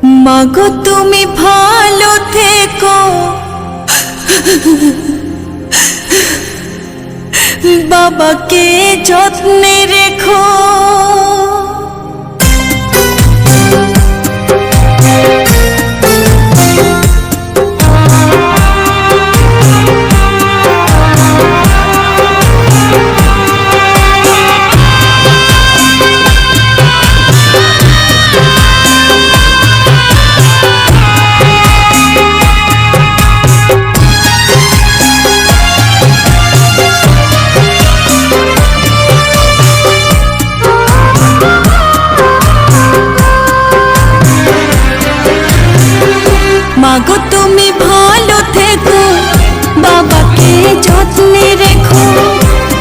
মাগো তুমি ভালো থেকো, বাবাকে যত্নে রেখো। মাগো তুমি ভালো থেকো, বাবাকে যত্নে রেখো।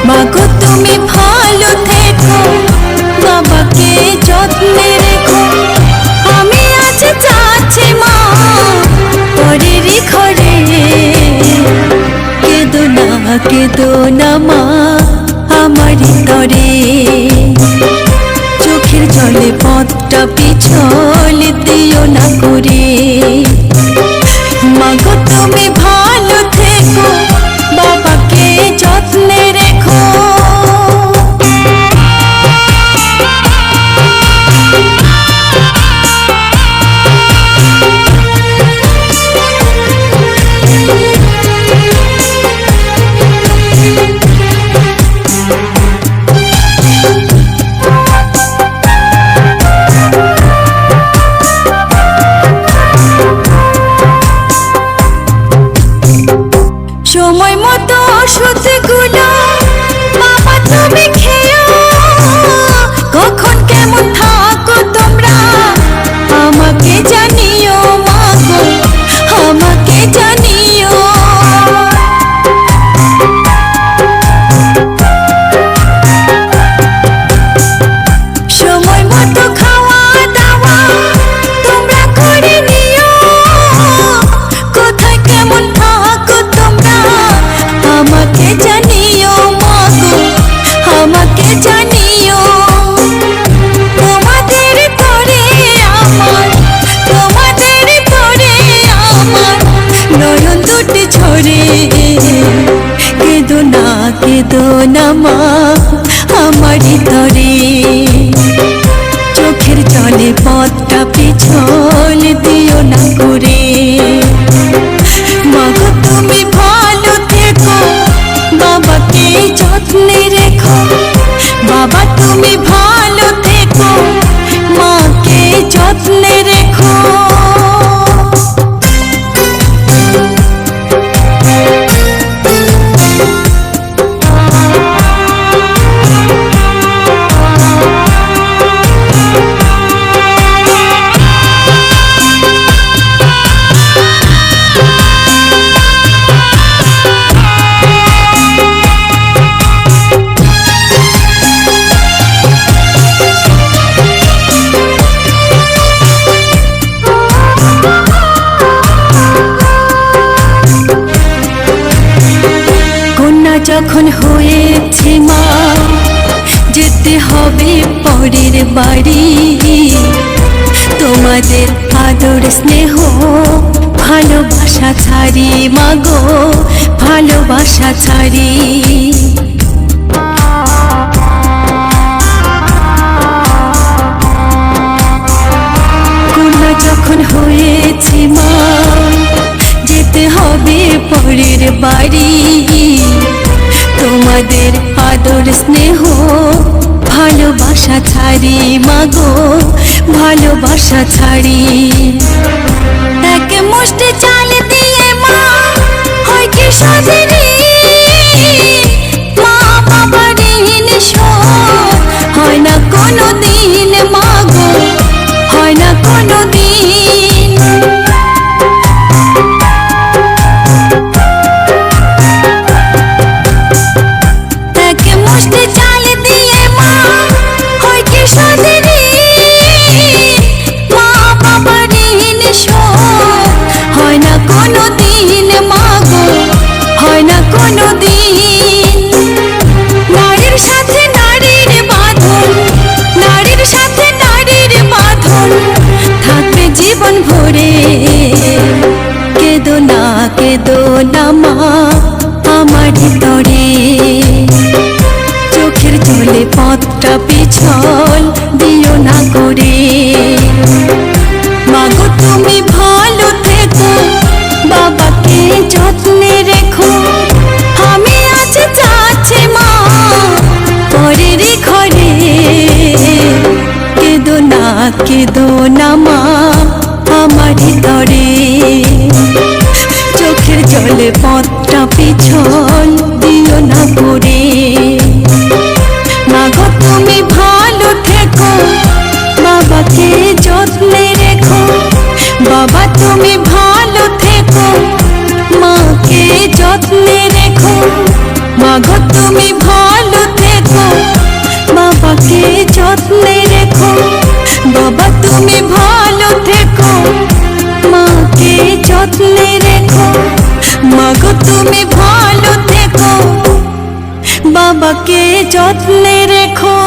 মাগো তুমি ভালো থেকো, বাবাকে যত্নে রেখো। আমি আজ যাচ্ছি মা পরের ঘরে, কেঁদো না মা আমারই তরে। চোখের জলে পথটা পিছল দিও না করে। মাগো তুমি ভালো থেকো, বাবাকে যত্নে রেখো। সময় মতো ওষুধগুলো বাবা তুমি খেও। কখন কেমন থাকো তোমরা আমাকে জানিও মাগো, আমাকে জানিও। সময় মতো খাওয়া দাওয়া তোমরা করে নিও। কোথায় কেমন থাকো তোমরা আমাকে জানিও মাগো, আমাকে জানিও। তোমাদের তরে আমার, তোমাদের তরে আমার নয়ন দুটি ঝরে। কেঁদো না মা আমারই তরে। চোখের জলে পথটা পিছল দিও না করে। মাগো তুমি ভালো থেকো, বাবাকে যত্নে রেখো। বাবা তুমি ভালো থেকো, মাকে যত্নে রেখো। যখন হয়েছে মা যেতে হবে পরের বাড়ি। তোমাদের আদর স্নেহ ভালোবাসা ছাড়ি মাগো, ভালোবাসা ছাড়ি। কন্যা যখন হয়েছে মা যেতে হবে পরের বাড়ি। তোমাদের আদর স্নেহ ভালোবাসা ছাড়ি মাগো, ভালোবাসা ছাড়ি। এক মুষ্টি চাল দিয়ে মা হয় কি সাজেনি, মা বাবার ঋণ শোধ হয় না কোনো দিন মাগো, হয় না কোনো দিন। চাল দিয়ে মা হয় কি সাজেনি, মা বাবার ঋণ শোধ হয় না কোনো দিন মাগো, হয় না কোনো দিন। নারীর সাথে নারীর বাঁধন, নারীর সাথে নারীর বাঁধন থাকবে যে কেঁদো না মা আমার তরে, চোখের জলে পথটা পিছল দিও না করে। মাগো তুমি ভালো থেকো, বাবাকে যত্নে রেখো। বাবা তুমি ভালো থেকো, মাকে যত্নে রেখো। মাগো তুমি ভালো থেকো, বাবাকে যত্নে রেখো। বাবা তুমি ভালো থেকো, মাকে যত্নে রেখো। মাগো তুমি ভালো থেকো, বাবাকে যত্নে রেখো।